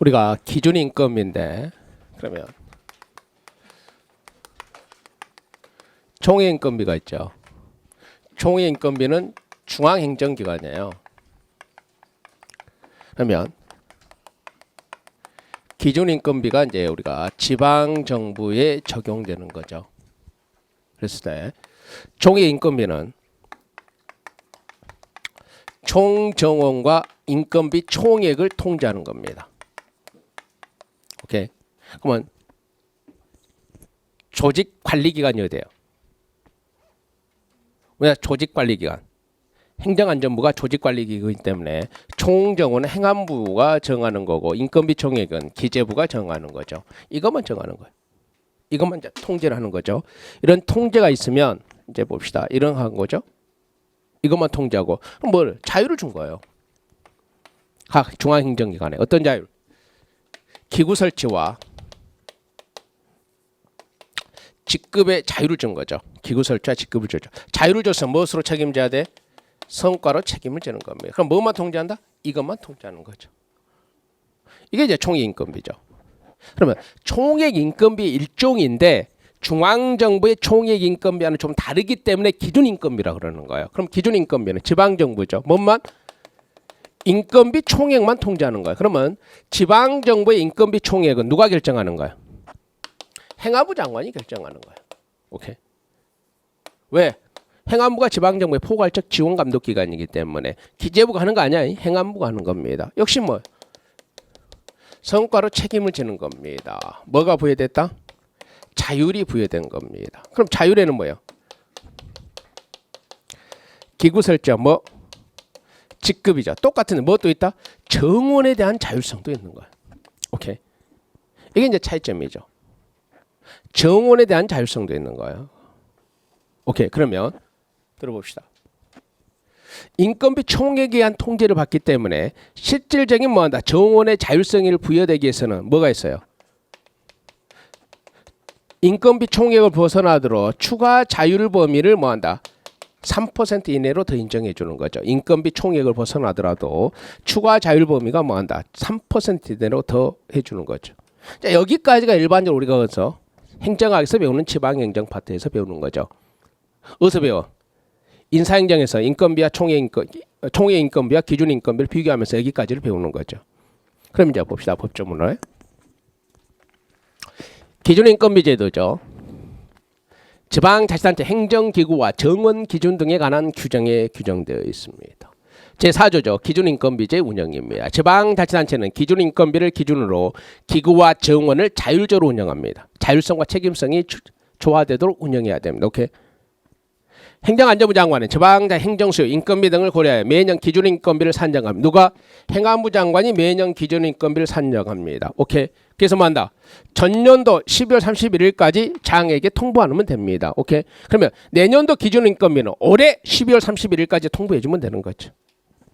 우리가 기준 인건비인데 그러면 총회 인건비가 있죠. 총회 인건비는 중앙행정기관이에요. 그러면 기준 인건비가 이제 우리가 지방 정부에 적용되는 거죠. 그랬을 때 총회 인건비는 총 정원과 인건비 총액을 통제하는 겁니다. 오케이. 그러면 조직 관리 기관이 어디예요? 왜 조직 관리 기관? 행정안전부가 조직 관리 기관이기 때문에 총 정원은 행안부가 정하는 거고 인건비 총액은 기재부가 정하는 거죠. 이것만 정하는 거예요. 이것만 이제 통제를 하는 거죠. 이런 통제가 있으면 이제 봅시다. 이런 한 거죠. 이것만 통제하고 그럼 뭘 자유를 준 거예요. 각 중앙행정기관에 어떤 자유? 기구 설치와 직급의 자유를 준 거죠. 기구 설치와 직급을 주죠. 자유를 줘서 무엇으로 책임져야 돼? 성과로 책임을 지는 겁니다. 그럼 뭐만 통제한다? 이것만 통제하는 거죠. 이게 이제 총액 인건비죠. 그러면 총액 인건비 일종인데 중앙정부의 총액 인건비와는 좀 다르기 때문에 기준 인건비라 그러는 거예요. 그럼 기준 인건비는 지방정부죠. 뭔만? 인건비 총액만 통제하는 거예요. 그러면 지방정부의 인건비 총액은 누가 결정하는 거예요? 행안부 장관이 결정하는 거예요. 오케이. 왜? 행안부가 지방정부의 포괄적 지원 감독 기관이기 때문에 기재부가 하는 거 아니야. 행안부가 하는 겁니다. 역시 뭐 성과로 책임을 지는 겁니다. 뭐가 부여됐다? 자율이 부여된 겁니다. 그럼 자율에는 뭐예요? 기구 설정 뭐 직급이죠. 똑같은데 뭐 또 있다? 정원에 대한 자율성도 있는 거예요. 오케이. 이게 이제 차이점이죠. 정원에 대한 자율성도 있는 거예요. 오케이. 그러면 들어봅시다. 인건비 총액에 의한 통제를 받기 때문에 실질적인 뭐한다? 정원의 자율성을 부여되기 위해서는 뭐가 있어요? 인건비 총액을 벗어나도록 추가 자율 범위를 뭐한다? 3% 이내로 더 인정해 주는 거죠. 인건비 총액을 벗어나더라도 추가 자율 범위가 뭐한다? 3% 이내로 더 해주는 거죠. 자, 여기까지가 일반적으로 우리가 어디서 행정학에서 배우는 지방행정 파트에서 배우는 거죠. 어디서 배워? 인사행정에서 인건비와 총액 인건비와 기준 인건비를 비교하면서 여기까지를 배우는 거죠. 그럼 이제 봅시다. 법조문을. 기준 인건비 제도죠. 지방자치단체 행정기구와 정원 기준 등에 관한 규정에 규정되어 있습니다. 제4조죠. 기준인건비제 운영입니다. 지방자치단체는 기준인건비를 기준으로 기구와 정원을 자율적으로 운영합니다. 자율성과 책임성이 조화되도록 운영해야 됩니다. 오케이. 행정안전부 장관은 지방자 행정수요 인건비 등을 고려하여 매년 기준인건비를 산정합니다. 누가? 행안부 장관이 매년 기준인건비를 산정합니다. 오케이. 그래서 뭐 한다? 전년도 12월 31일까지 장에게 통보 안 하면 됩니다. 오케이. 그러면 내년도 기준인건비는 올해 12월 31일까지 통보해 주면 되는 거죠.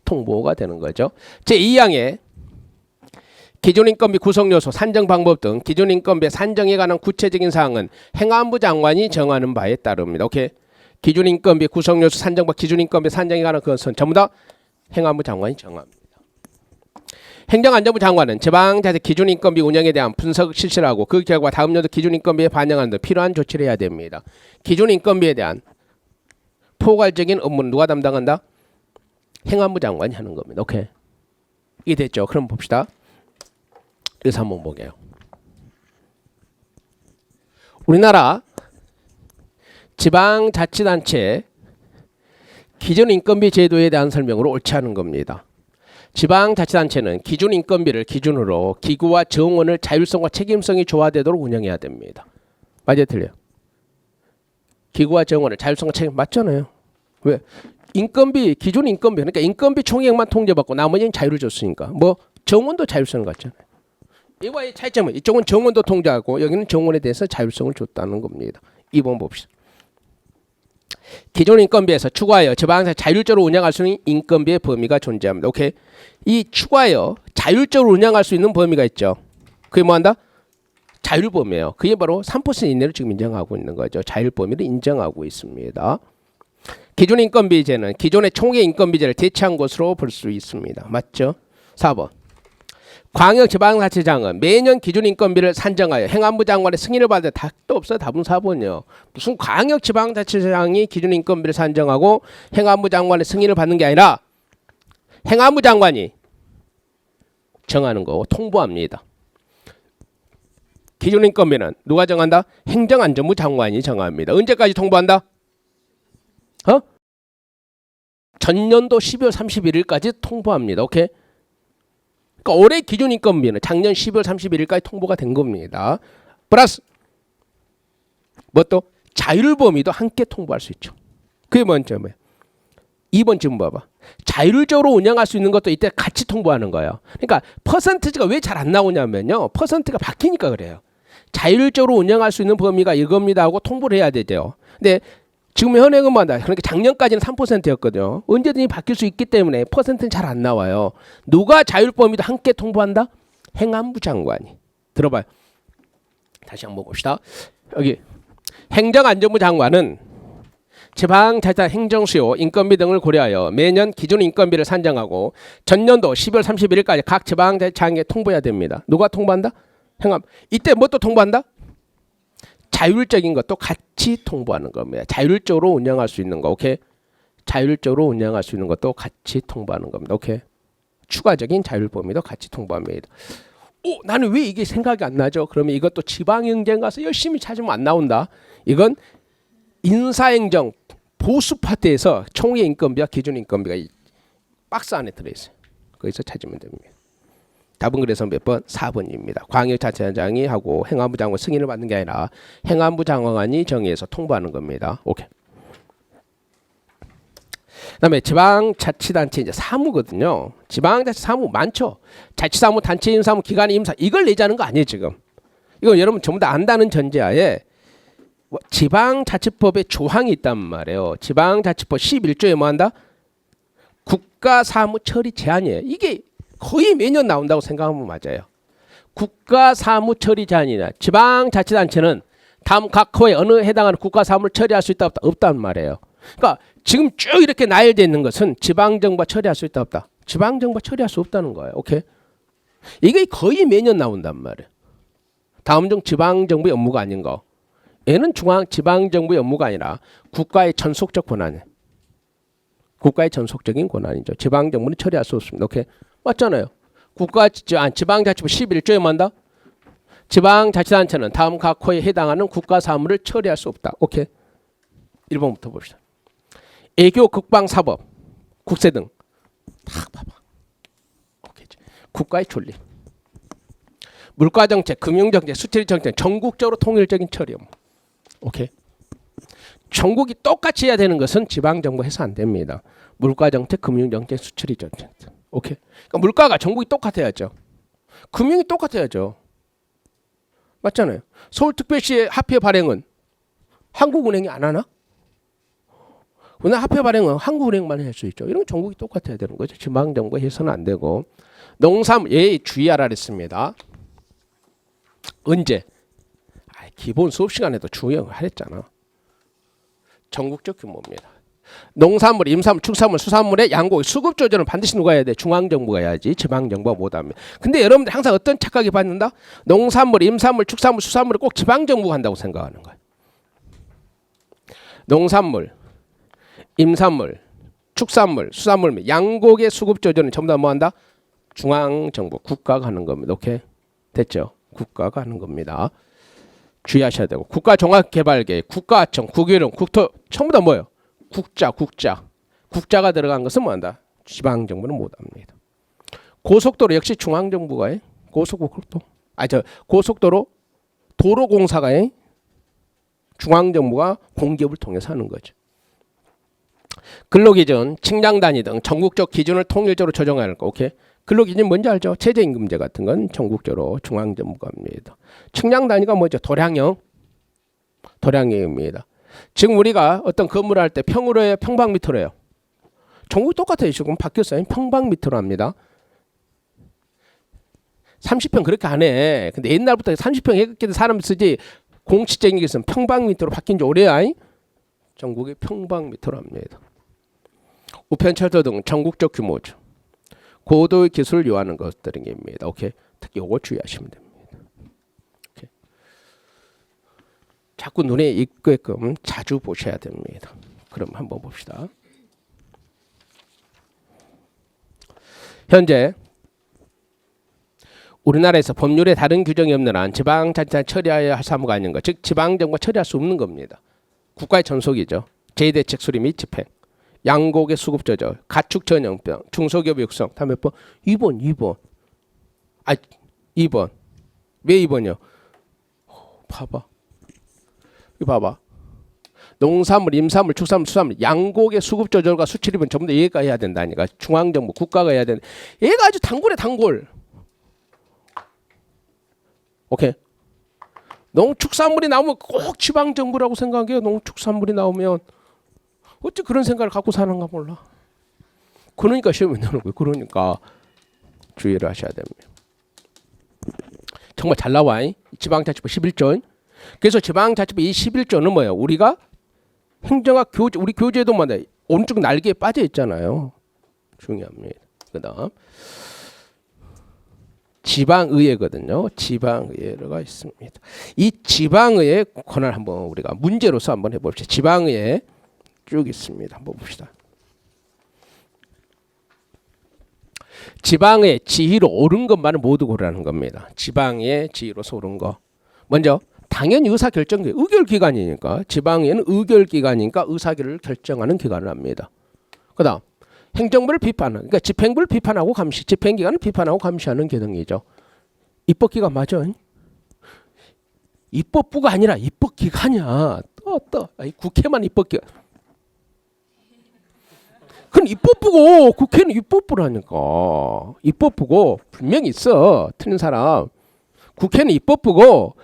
통보가 되는 거죠. 제2항에 기준인건비 구성요소, 산정 방법 등 기준인건비 산정에 관한 구체적인 사항은 행안부 장관이 정하는 바에 따릅니다. 오케이. 기준인건비 구성요소 산정과 기준인건비 산정에 관한 것은 전부 다 행안부 장관이 정합니다. 행정안전부 장관은 지방자치 기준인건비 운영에 대한 분석을 실시를 하고 그 결과 다음 연도 기준인건비에 반영하는 등 필요한 조치를 해야 됩니다. 기준인건비에 대한 포괄적인 업무는 누가 담당한다? 행안부 장관이 하는 겁니다. 오케이. 이게 됐죠. 그럼 봅시다. 여기서 한번 보게요. 우리나라 지방자치단체 기준인건비 제도에 대한 설명으로 옳지 않은 겁니다. 지방자치단체는 기준인건비를 기준으로 기구와 정원을 자율성과 책임성이 조화되도록 운영해야 됩니다. 맞아요? 틀려요? 기구와 정원을 자율성과 책임 맞잖아요. 왜? 인건비, 기준인건비 그러니까 인건비 총액만 통제받고 나머지는 자유를 줬으니까 뭐 정원도 자율성을 갖잖아요. 이와의 차이점은 이쪽은 정원도 통제하고 여기는 정원에 대해서 자율성을 줬다는 겁니다. 2번 봅시다. 기존 인건비에서 추가하여 지방에서 자율적으로 운영할 수 있는 인건비의 범위가 존재합니다. 오케이. 이 추가하여 자율적으로 운영할 수 있는 범위가 있죠. 그게 뭐한다? 자율 범위예요. 그게 바로 3% 이내로 지금 인정하고 있는 거죠. 자율 범위를 인정하고 있습니다. 기존 인건비제는 기존의 총액 인건비제를 대체한 것으로 볼 수 있습니다. 맞죠? 4번. 광역지방자치장은 매년 기준인건비를 산정하여 행안부 장관의 승인을 받을 답도 없어요. 답은 4번이요. 무슨 광역지방자치장이 기준인건비를 산정하고 행안부 장관의 승인을 받는 게 아니라 행안부 장관이 정하는 거고 통보합니다. 기준인건비는 누가 정한다? 행정안전부 장관이 정합니다. 언제까지 통보한다? 전년도 12월 31일까지 통보합니다. 오케이? 그러니까 올해 기준인건비는 작년 12월 31일까지 통보가 된 겁니다. 플러스 뭐 또 자율 범위도 함께 통보할 수 있죠. 그게 먼저 뭐야? 2번 지금 봐봐. 자율적으로 운영할 수 있는 것도 이때 같이 통보하는 거예요. 그러니까 퍼센트가 왜 잘 안 나오냐면요. 퍼센트가 바뀌니까 그래요. 자율적으로 운영할 수 있는 범위가 이겁니다 하고 통보를 해야 되죠. 근데 지금 현행은 뭐다? 그러니까 작년까지는 3%였거든요. 언제든지 바뀔 수 있기 때문에 퍼센트는 잘 안 나와요. 누가 자율 범위도 함께 통보한다? 행안부 장관이. 들어봐요. 다시 한번 봅시다. 여기 행정안전부 장관은 지방자치단 행정수요, 인건비 등을 고려하여 매년 기준 인건비를 산정하고 전년도 12월 31일까지 각 지방자치장에 통보해야 됩니다. 누가 통보한다? 행안. 이때 뭐 또 통보한다? 자율적인 것도 같이 통보하는 겁니다. 자율적으로 운영할 수 있는 거, 오케이? 자율적으로 운영할 수 있는 것도 같이 통보하는 겁니다. 오케이? 추가적인 자율 범위도 같이 통보합니다. 나는 왜 이게 생각이 안 나죠? 그러면 이것도 지방행정 가서 열심히 찾으면 안 나온다. 이건 인사행정 보수 파트에서 총회 인건비와 기준 인건비가 이 박스 안에 들어있어요. 거기서 찾으면 됩니다. 답은 그래서 몇 번? 4번입니다. 광역자치단장이 하고 행안부 장관 승인을 받는 게 아니라 행안부 장관이 정해서 통보하는 겁니다. 오케이. 그다음에 지방자치단체 이제 사무거든요. 지방자치 사무 많죠. 자치사무, 단체임사무, 기관의 임사 이걸 내자는 거 아니에요 지금. 이건 여러분 전부 다 안다는 전제하에 지방자치법에 조항이 있단 말이에요. 지방자치법 11조에 뭐 한다? 국가사무 처리 제한이에요. 이게 거의 매년 나온다고 생각하면 맞아요. 국가사무 처리 제한이나 지방자치단체는 다음 각 호에 어느 해당하는 국가사무를 처리할 수 있다 없다? 없단 말이에요. 그러니까 지금 쭉 이렇게 나열되어 있는 것은 지방정부가 처리할 수 있다 없다? 지방정부가 처리할 수 없다는 거예요. 오케이? 이게 거의 매년 나온단 말이에요. 다음 중 지방정부의 업무가 아닌 거. 얘는 지방정부의 업무가 아니라 국가의 전속적 권한이에요. 국가의 전속적인 권한이죠. 지방정부는 처리할 수 없습니다. 오케이? 맞잖아요. 지방자치법 11조에 뭐한다? 지방자치단체는 다음 각 호에 해당하는 국가사무를 처리할 수 없다. 오케이? 1번부터 봅시다. 애교, 국방, 사법, 국세 등 딱 봐봐. 오케이. 국가의 존립, 물가정책, 금융정책, 수출정책 전국적으로 통일적인 처리 업무. 오케이. 전국이 똑같이 해야 되는 것은 지방정부 해서 안 됩니다. 물가정책, 금융정책, 수출정책. 오케이. 그러니까 물가가 전국이 똑같아야죠. 금융이 똑같아야죠. 맞잖아요. 서울특별시의 화폐 발행은 한국은행이 안 하나? 그러나 화폐 발행은 한국은행만 할 수 있죠. 이런 건 전국이 똑같아야 되는 거죠. 지방정부 해서는 안 되고. 농산물 주의하라 그랬습니다. 언제? 기본 수업 시간에도 중요한 하랬잖아. 전국적 규모입니다. 농산물, 임산물, 축산물, 수산물의 양곡, 수급 조절은 반드시 누가 해야 돼? 중앙정부가 해야지. 지방정부가 못합니다. 근데 여러분들 항상 어떤 착각이 받는다? 농산물, 임산물, 축산물, 수산물을 꼭 지방정부가 한다고 생각하는 거야. 농산물, 임산물, 축산물, 수산물, 양곡의 수급 조절은 전부 다 뭐 한다? 중앙정부, 국가가 하는 겁니다. 오케이? 됐죠? 국가가 하는 겁니다. 주의하셔야 되고. 국가종합개발계획, 국가청, 국유령, 국토 전부 다 뭐예요? 국자가 들어간 것은 뭐한다? 지방정부는 못합니다. 고속도로 역시 중앙정부가 해. 고속도로 도로공사가 해. 중앙정부가 공기업을 통해서 하는 거죠. 근로기준, 측량단위 등 전국적 기준을 통일적으로 조정하는 거. 오케이? 근로기준 뭔지 알죠? 최저임금제 같은 건 전국적으로 중앙정부가 합니다. 측량단위가 뭐죠? 도량형입니다. 지금 우리가 어떤 건물을 할 때 평으로 해요? 평방미터로 해요? 전국이 똑같아요. 지금 바뀌었어요. 평방미터로 합니다. 30평 그렇게 안 해. 근데 옛날부터 30평 해결된 사람 쓰지 공식적인 것은 평방미터로 바뀐 지 오래야. 전국이 평방미터로 합니다. 우편철도 등 전국적 규모죠. 고도의 기술을 요하는 것들입니다. 오케이. 특히 이거 주의하시면 됩니다. 오케이. 자꾸 눈에 익게끔 자주 보셔야 됩니다. 그럼 한번 봅시다. 현재 우리나라에서 법률에 다른 규정이 없는 한 지방자치단 처리해야 할 사무가 아닌 것, 즉 지방정부가 처리할 수 없는 겁니다. 국가의 전속이죠. 제2대책 수립 및 집행, 양곡의 수급 조절, 가축 전염병, 중소기업 육성. 다음 몇 번? 2번. 아, 2번. 왜 2번이요? 봐봐. 이거 봐봐. 농산물, 임산물, 축산물, 수산물, 양곡의 수급 조절과 수출입은 전부 다 얘가 해야 된다니까. 중앙정부, 국가가 해야 된다. 얘가 아주 단골에 단골. 오케이. 농축산물이 나오면 꼭 지방정부라고 생각해요. 농축산물이 나오면. 어찌 그런 생각을 갖고 사는가 몰라. 그러니까 시험이 나오는 거예요. 그러니까 주의를 하셔야 됩니다. 정말 잘 나와. 지방자치법 11조. 그래서 지방자치법 이 11조는 뭐예요? 우리가 행정학 교재, 우리 교재도 뭐냐, 오른쪽 날개에 빠져 있잖아요. 중요합니다. 그다음 지방의회거든요. 지방의회가 있습니다. 이 지방의회 권한을 한번 우리가 문제로서 한번 해봅시다. 지방의회 쭉 있습니다. 한번 봅시다. 지방의회 지위로 오른 것만을 모두 고르라는 겁니다. 지방의회 지위로서 오른 거. 먼저 당연히 의사결정 의결기관이니까 지방의회는 의결기관이니까 의사결을 결정하는 기관을 합니다. 그다음 행정부를 비판하는, 그러니까 집행부를 비판하고 감시, 집행기관을 비판하고 감시하는 기능이죠. 입법기관 맞아? 입법부가 아니라 입법기관이야. 아니, 국회만 입법기관. 그럼 입법부고 국회는 입법부라니까. 입법부고 분명히 있어. 틀린 사람. 국회는 입법부고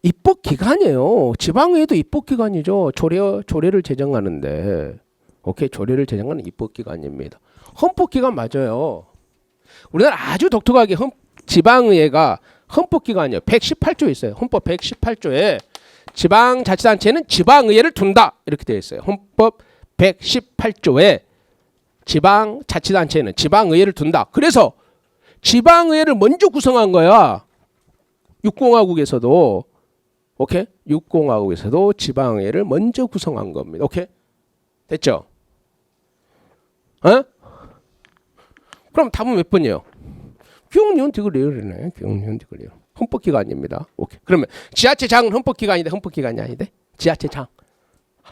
입법기관이에요. 지방의회도 입법기관이죠. 조례를 제정하는데. 오케이, 조례를 제정하는 입법기관입니다. 헌법기관 맞아요. 우리나라 아주 독특하게 지방의회가 헌법기관이에요. 118조 있어요. 헌법 118조에 지방자치단체는 지방의회를 둔다 이렇게 되어 있어요. 헌법 118조에 지방자치단체는 지방의회를 둔다. 그래서 지방의회를 먼저 구성한 거야. 육공화국에서도. 오케이? 육공화국에서도 지방의회를 먼저 구성한 겁니다. 오케이? 됐죠? 어? 그럼 답은 몇 번이에요? 기억니은 디그리어네. 기억니은 디그리어. 헌법기관입니다. 오케이. 그러면 지자체장은 헌법기관인데 헌법기관이 아닌데? 지자체장.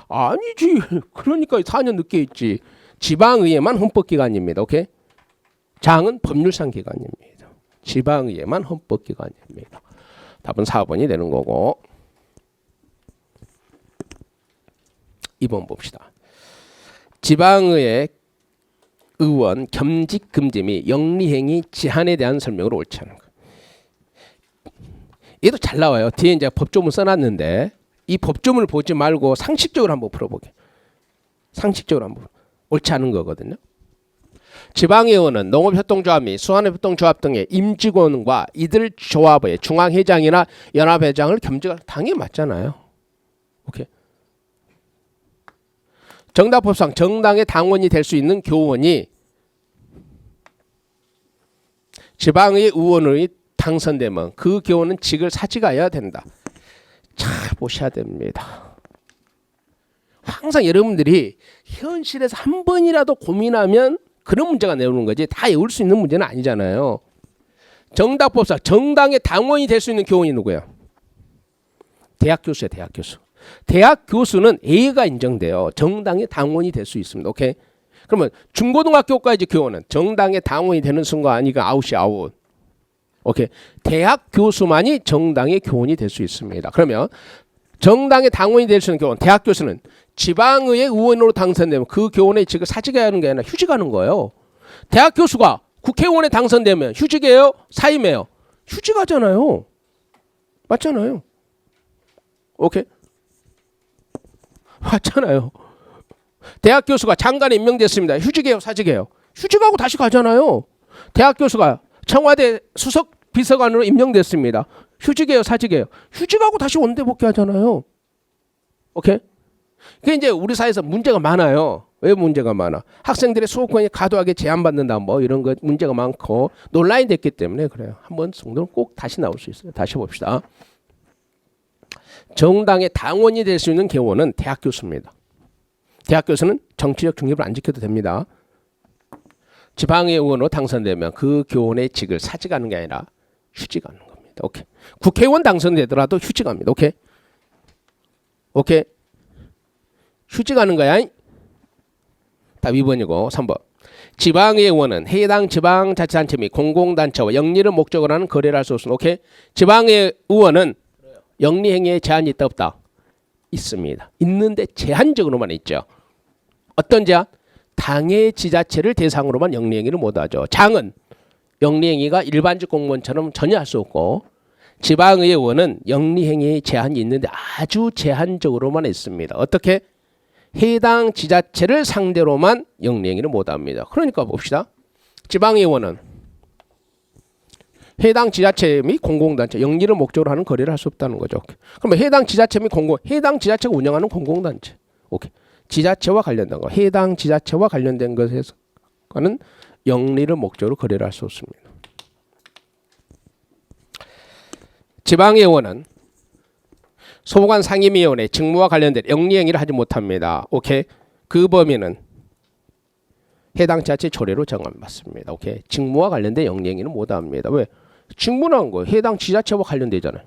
아니지. 그러니까 4년 늦게 있지. 지방의회만 헌법기관입니다. 오케이? 장은 법률상 기관입니다. 지방의회만 헌법기관입니다. 답은 4번이 되는 거고. 2번 봅시다. 지방의회 의원 겸직 금지 및 영리행위 제한에 대한 설명을 옳지 않은 거. 얘도 잘 나와요. 뒤에 이제 법조문 써놨는데 이 법조문을 보지 말고 상식적으로 한번 풀어보게. 상식적으로 한번 옳지 않은 거거든요. 지방의원은 농업협동조합 및 수산업협동조합 등의 임직원과 이들 조합의 중앙회장이나 연합회장을 겸직할 당연히 맞잖아요. 오케이. 정당법상 정당의 당원이 될 수 있는 교원이 지방의 의원이 당선되면 그 교원은 직을 사직해야 된다. 잘 보셔야 됩니다. 항상 여러분들이 현실에서 한 번이라도 고민하면 그런 문제가 나오는 거지 다 외울 수 있는 문제는 아니잖아요. 정당법상 정당의 당원이 될 수 있는 교원이 누구예요? 대학 교수예요. 대학 교수. 대학 교수는 A가 인정돼요. 정당의 당원이 될 수 있습니다. 오케이? 그러면 중고등학교까지 교원은 정당의 당원이 되는 순간 아니가 아웃이 아웃. 오케이? 대학 교수만이 정당의 교원이 될 수 있습니다. 그러면 정당의 당원이 될 수 있는 교원, 대학 교수는 지방의회 의원으로 당선되면 그 교원의 직을 사직해야 하는 게 아니라 휴직하는 거예요. 대학 교수가 국회의원에 당선되면 휴직해요? 사임해요? 휴직하잖아요. 맞잖아요. 오케이? 맞잖아요. 대학 교수가 장관에 임명됐습니다. 휴직해요? 사직해요? 휴직하고 다시 가잖아요. 대학 교수가 청와대 수석 비서관으로 임명됐습니다. 휴직해요? 사직해요? 휴직하고 다시 원대 복귀하잖아요. 오케이? 그게 이제 우리 사회에서 문제가 많아요. 왜 문제가 많아? 학생들의 수업권이 과도하게 제한받는다 뭐 이런 것 문제가 많고 논란이 됐기 때문에 그래요. 한번 정도는 꼭 다시 나올 수 있어요. 다시 봅시다. 정당의 당원이 될 수 있는 교원은 대학 교수입니다. 대학 교수는 정치적 중립을 안 지켜도 됩니다. 지방의원으로 당선되면 그 교원의 직을 사직하는 게 아니라 휴직하는 겁니다. 오케이. 국회의원 당선되더라도 휴직합니다. 오케이. 오케이. 휴직하는 거야. 답 2번이고 3번. 지방의원은 해당 지방자치단체 및 공공단체와 영리를 목적으로 하는 거래를 할 수 없습니다. 오케이. 지방의원은 영리행위에 제한이 있다 없다? 있습니다. 있는데 제한적으로만 있죠. 어떤 제한? 당의 지자체를 대상으로만 영리행위를 못하죠. 장은 영리행위가 일반직 공무원처럼 전혀 할 수 없고 지방의원은 영리행위에 제한이 있는데 아주 제한적으로만 있습니다. 어떻게? 해당 지자체를 상대로만 영리행위를 못합니다. 그러니까 봅시다. 지방의원은 해당 지자체 및 공공단체 영리를 목적으로 하는 거래를 할 수 없다는 거죠. 그러면 해당 지자체 및 해당 지자체가 운영하는 공공단체. 오케이. 지자체와 관련된 거. 해당 지자체와 관련된 것에서는 영리를 목적으로 거래를 할 수 없습니다. 지방의원은 소관 상임위원회 직무와 관련된 영리행위를 하지 못합니다. 오케이. 그 범위는 해당 지자체 조례로 정함받습니다. 오케이. 직무와 관련된 영리행위는 못합니다. 왜? 직무라는 거 해당 지자체와 관련되잖아요.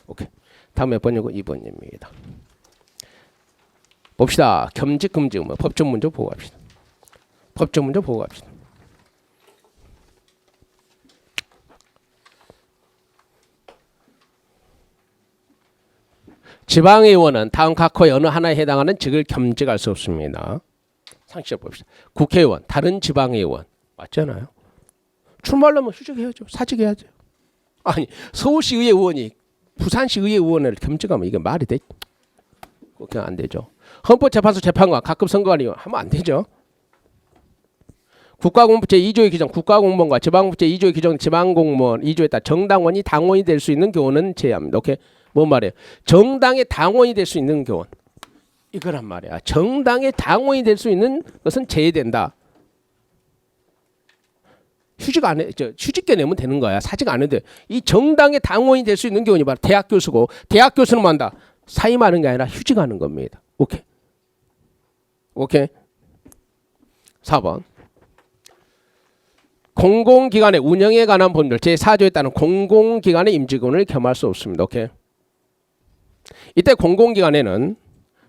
오케이. 다음 몇 번이고 2번입니다. 봅시다. 겸직 금지 의무 법적 문제 보고 갑시다. 법적 문제 보고 갑시다. 지방의원은 다음 각호의 어느 하나에 해당하는 직을 겸직할 수 없습니다. 상식적 봅시다. 국회의원, 다른 지방의원 맞잖아요. 출마하려면 휴직해야죠. 사직해야죠. 아니 서울시의회 의원이 부산시의회 의원을 겸직하면 이게 말이 돼? 그냥 안 되죠. 헌법재판소 재판관, 가끔 선거관리 하면 안 되죠. 국가공무법 제2조의 규정 국가공무원과 지방법 제2조의 규정 지방공무원 2조에 따라 정당원이 당원이 될 수 있는 교원은 제외합니다. 오케이? 뭔 말이에요? 정당의 당원이 될 수 있는 교원. 이거란 말이야. 정당의 당원이 될 수 있는 것은 제외된다. 휴직 안 해, 휴직계 내면 되는 거야. 사직 안 해도 돼. 이 정당의 당원이 될 수 있는 교원이 바로 대학 교수고, 대학 교수는 뭐한다? 사임하는 게 아니라 휴직하는 겁니다. 오케이. 오케이. 4번. 공공기관의 운영에 관한 법률 제4조에 따른 공공기관의 임직원을 겸할 수 없습니다. 오케이. 이때 공공기관에는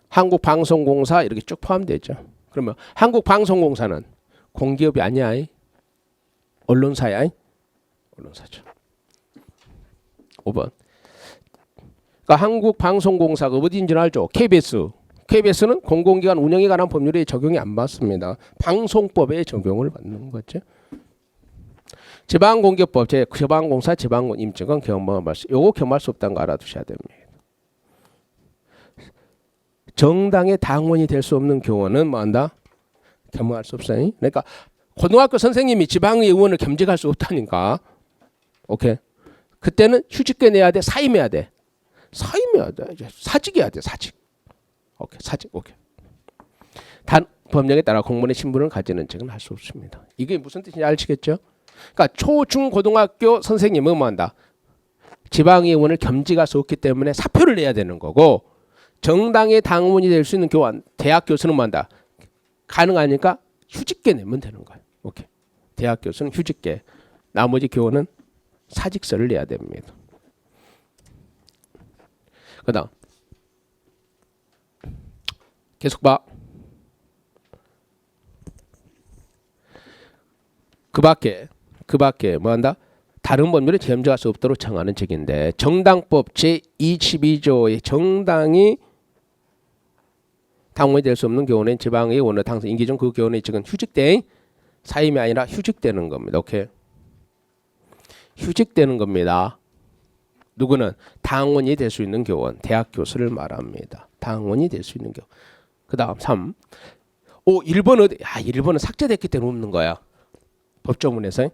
한국방송공사 이렇게 쭉 포함되죠. 그러면 한국방송공사는 공기업이 아니야. 언론사야. 언론사죠. 5번. 그러니까 한국방송공사가 어디인지는 알죠. KBS. KBS는 공공기관 운영에 관한 법률에 적용이 안 받습니다. 방송법에 적용을 받는 거죠. 지방공기업법 지방공사 지방군 임직원 겸할 수 요거 겸할 수 없다는 거 알아두셔야 됩니다. 정당의 당원이 될 수 없는 교원은 뭐한다? 겸할 수 없어요. 그러니까 고등학교 선생님이 지방의원을 겸직할 수 없다니까. 오케이. 그때는 휴직계 내야 돼. 사임해야 돼. 사임해야 돼. 이제 사직해야 돼. 사직. 오케이. 사직. 오케이. 단 법령에 따라 공무원의 신분을 가지는 직은 할 수 없습니다. 이게 무슨 뜻인지 아시겠죠? 그러니까 초, 중, 고등학교 선생님은 뭐한다? 지방의원을 겸직할 수 없기 때문에 사표를 내야 되는 거고, 정당의 당원이 될 수 있는 교원, 대학 교수는 뭐한다? 가능하니까 휴직계 내면 되는 거예요. 오케이. 대학 교수는 휴직계, 나머지 교원은 사직서를 내야 됩니다. 그다음 계속 봐. 그 밖에 뭐한다? 다른 법률에 겸직할 수 없도록 정하는 책인데 정당법 제22조의 정당이 당원이 될 수 없는 교원은 지방의원으로 당선 임기 중 그 교원의 직은 휴직된 사임이 아니라 휴직되는 겁니다. 오케이. 휴직되는 겁니다. 누구는 당원이 될 수 있는 교원, 대학 교수를 말합니다. 당원이 될 수 있는 교원. 그 다음 3. 1번은 1번은 삭제됐기 때문에 없는 거야. 법조문에서.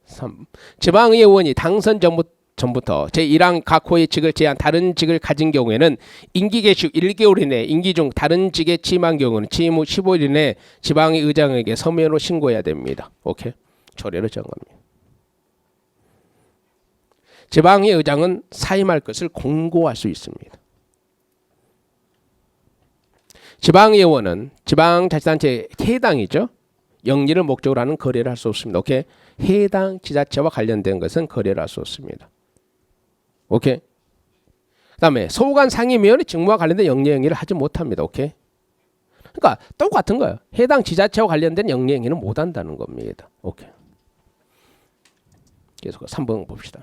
3. 지방의원이 당선 전부터 전부터 제1항 각 호의 직을 제한 다른 직을 가진 경우에는 임기 개시 후 1개월 이내 임기 중 다른 직에 취임한 경우는 취임 후 15일 이내 지방의 의장에게 서면으로 신고해야 됩니다. 오케이. 조례로 정합니다. 지방의 의장은 사임할 것을 공고할 수 있습니다. 지방의원은 지방자치단체 해당이죠. 영리를 목적으로 하는 거래를 할 수 없습니다. 오케이. 해당 지자체와 관련된 것은 거래를 할 수 없습니다. 오케이. 그다음에 소관 상임위원회 직무와 관련된 영리 행위를 하지 못합니다. 오케이. 그러니까 똑같은 거예요. 해당 지자체와 관련된 영리 행위는 못 한다는 겁니다. 오케이. 계속 3번 봅시다.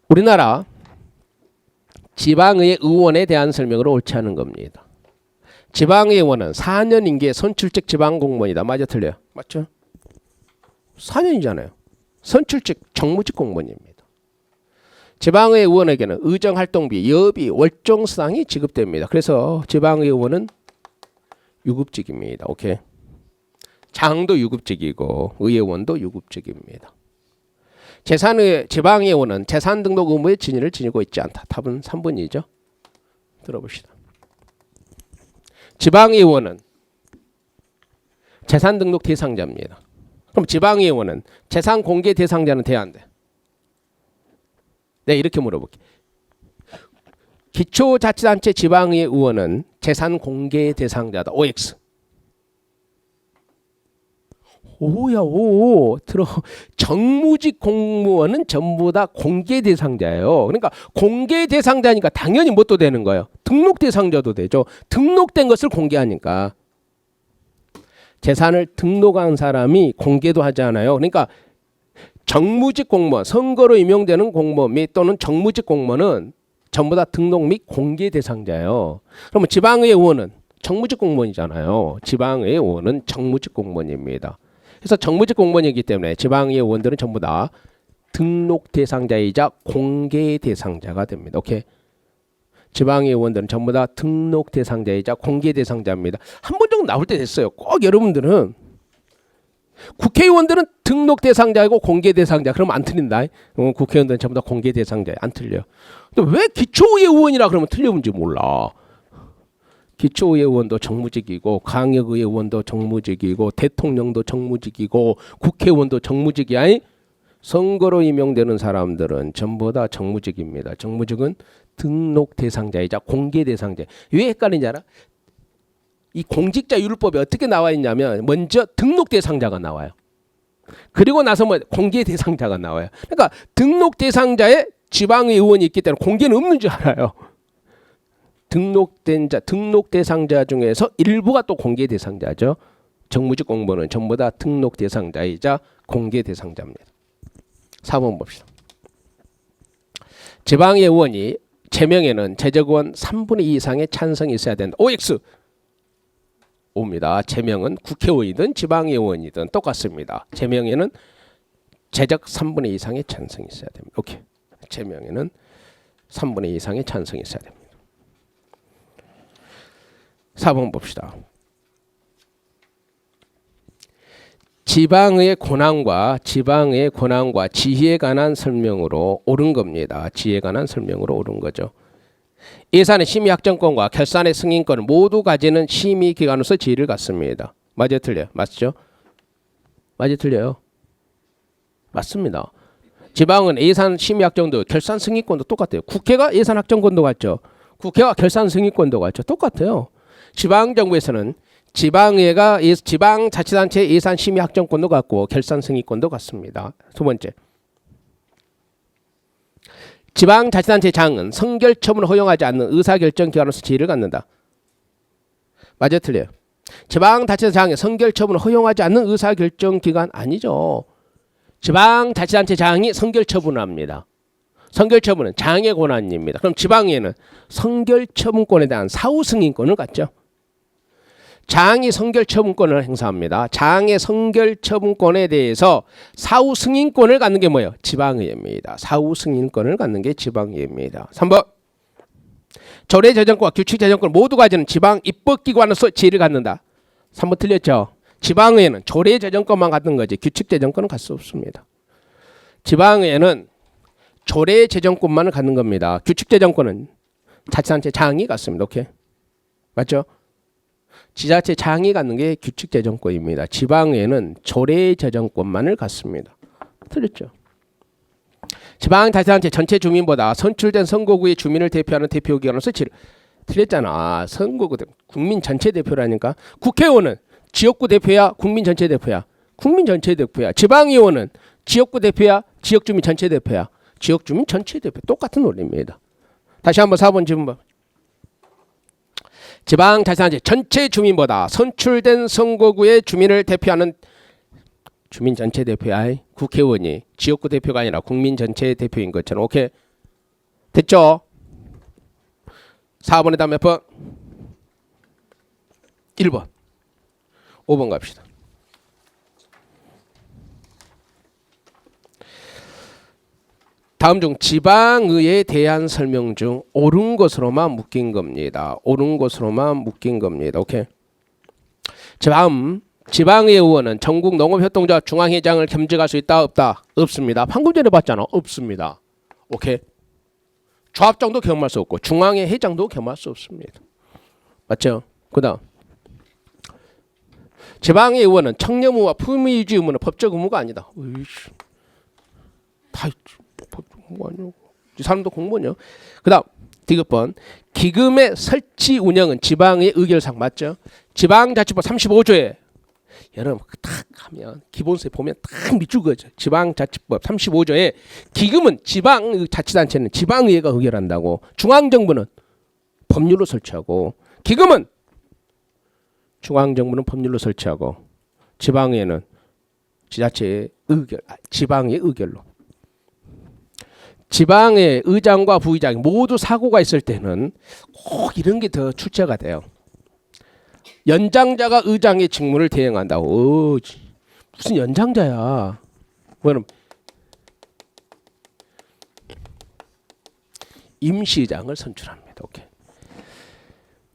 우리나라 지방의 의원에 대한 설명으로 옳지 않은 겁니다. 지방의원은 4년 임기의 선출직 지방공무원이다. 맞아 틀려요? 맞죠? 4년이잖아요. 선출직 정무직 공무원입니다. 지방의원에게는 의정활동비, 여비, 월정수당이 지급됩니다. 그래서 지방의원은 유급직입니다. 오케이. 장도 유급직이고 의회원도 유급직입니다. 지방의원은 재산등록 의무의 진위를 지니고 있지 않다. 답은 3번이죠. 들어봅시다. 지방의원은 재산등록 대상자입니다. 그럼 지방의원은 재산공개 대상자는 돼야 안 돼? 네, 이렇게 물어볼게. 기초자치단체 지방의회 의원은 재산공개 대상자다. OX. 오야 오 들어. 정무직 공무원은 전부 다 공개 대상자예요. 그러니까 공개 대상자니까 당연히 뭣도 되는 거예요. 등록 대상자도 되죠. 등록된 것을 공개하니까. 재산을 등록한 사람이 공개도 하지 않아요. 그러니까 정무직 공무원, 선거로 임용되는 공무원 및 또는 정무직 공무원은 전부 다 등록 및 공개 대상자예요. 그러면 지방의회 의원은 정무직 공무원이잖아요. 지방의회 의원은 정무직 공무원입니다. 그래서 정무직 공무원이기 때문에 지방의회 의원들은 전부 다 등록 대상자이자 공개 대상자가 됩니다. 오케이. 지방의회 의원들은 전부 다 등록 대상자이자 공개 대상자입니다. 한 번 정도 나올 때 됐어요. 꼭 여러분들은 국회의원들은 등록 대상자이고 공개 대상자. 그러면 안 틀린다. 국회의원들은 전부 다 공개 대상자예요. 안 틀려. 근데 왜 기초의회 의원이라 그러면 틀려본지 몰라. 기초의회 의원도 정무직이고 광역의회 의원도 정무직이고 대통령도 정무직이고 국회의원도 정무직이야. 선거로 임용되는 사람들은 전부 다 정무직입니다. 정무직은 등록 대상자이자 공개 대상자. 왜 헷갈리는지 알아? 이 공직자윤리법에 어떻게 나와 있냐면 먼저 등록 대상자가 나와요. 그리고 나서 뭐 공개 대상자가 나와요. 그러니까 등록 대상자에 지방의 의원이 있기 때문에 공개는 없는 줄 알아요. 등록 대상자 중에서 일부가 또 공개 대상자죠. 정무직 공무원은 전부 다 등록 대상자이자 공개 대상자입니다. 4번 봅시다. 지방의 의원이 제명에는 재적의원 3분의 2 이상의 찬성이 있어야 된다. OX. 옵니다. 제명은 국회의원이든 지방의원이든 똑같습니다. 제명에는 재적 3분의 2 이상의 찬성이 있어야 됩니다. 오케이. 제명에는 3분의 2 이상의 찬성이 있어야 됩니다. 4번 봅시다. 지방의 권한과 지휘에 관한 설명으로 옳은 겁니다. 지휘에 관한 설명으로 옳은 거죠. 예산의 심의확정권과 결산의 승인권을 모두 가지는 심의기관으로서 지위를 갖습니다. 맞아요, 틀려요? 맞죠? 맞아요, 틀려요? 맞습니다. 지방은 예산 심의확정도 결산 승인권도 똑같아요. 국회가 예산 확정권도 같죠. 국회가 결산 승인권도 같죠. 똑같아요. 지방정부에서는 지방의회가 지방자치단체 예산 심의 확정권도 갖고 결산 승인권도 갖습니다. 두 번째, 지방자치단체 장은 성결처분을 허용하지 않는 의사결정기관으로서 지위를 갖는다. 맞아요, 틀려요? 지방자치단체 장이 성결처분을 허용하지 않는 의사결정기관 아니죠. 지방자치단체 장이 성결처분을 합니다. 성결처분은 장의 권한입니다. 그럼 지방의회는 성결처분권에 대한 사후승인권을 갖죠. 장이 성결처분권을 행사합니다. 장의 성결처분권에 대해서 사후승인권을 갖는 게 뭐예요? 지방의회입니다. 사후승인권을 갖는 게 지방의회입니다. 3번. 조례제정권과 규칙제정권을 모두 가지는 지방입법기관으로서 지위를 갖는다. 3번 틀렸죠? 지방의회는 조례제정권만 갖는 거지 규칙제정권은 갖을 수 없습니다. 지방의회는 조례 재정권만을 갖는 겁니다. 규칙 재정권은 자치단체 장이 갖습니다. 오케이, 맞죠? 지자체 장이 갖는 게 규칙 재정권입니다. 지방의회는 조례 재정권만을 갖습니다. 틀렸죠? 지방자치단체 전체 주민보다 선출된 선거구의 주민을 대표하는 대표기관으로서 틀렸잖아. 선거구 국민 전체 대표라니까. 국회의원은 지역구 대표야, 국민 전체 대표야. 국민 전체 대표야. 지방의원은 지역구 대표야, 지역주민 전체 대표야. 지역주민 전체 대표. 똑같은 논리입니다. 다시 한번 4번 질문 봐. 지방자치단체 전체 주민보다 선출된 선거구의 주민을 대표하는 주민 전체 대표야. 국회의원이 지역구 대표가 아니라 국민 전체 대표인 것처럼. 오케이, 됐죠? 4번에 다음 몇 번? 1번. 5번 갑시다. 다음 중 지방의회에 대한 설명 중 옳은 것으로만 묶인 겁니다. 옳은 것으로만 묶인 겁니다. 오케이. 다음, 지방의회 의원은 전국 농업협동조합 중앙회장을 겸직할 수 있다 없다? 없습니다. 방금 전에 봤잖아. 없습니다. 오케이. 조합장도 겸할 수 없고 중앙회 회장도 겸할 수 없습니다. 맞죠? 그 다음, 지방의회 의원은 청렴 의무와 품위 유지 의무는 법적 의무가 아니다. 으이씨. 다 법적 의무 아니고 이 사람도 공무원이요. 그 다음 디귿번, 기금의 설치 운영은 지방의 의결상. 맞죠? 지방자치법 35조에 여러분 딱 하면 기본서에 보면 딱 밑줄 그어져. 지방자치법 35조에 기금은 지방자치단체는 지방의회가 의결한다고. 중앙정부는 법률로 설치하고, 기금은 중앙정부는 법률로 설치하고, 지방의회는 지자체의 의결, 지방의 의결로. 지방의 의장과 부의장이 모두 사고가 있을 때는 꼭 이런 게 더 출제가 돼요. 연장자가 의장의 직무를 대행한다고. 무슨 연장자야. 그럼 임시장을 선출합니다. 오케이.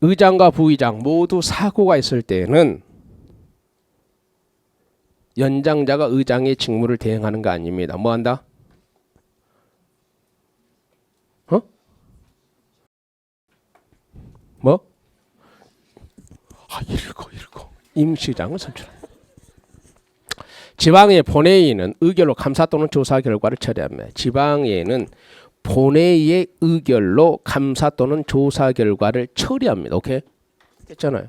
의장과 부의장 모두 사고가 있을 때는 연장자가 의장의 직무를 대행하는 거 아닙니다. 뭐 한다? 뭐? 읽어. 임시장을 선출합니다. 지방의 본회의는 의결로 감사 또는 조사 결과를 처리합니다. 지방의회는 본회의의 의결로 감사 또는 조사 결과를 처리합니다. 오케이? 됐잖아요.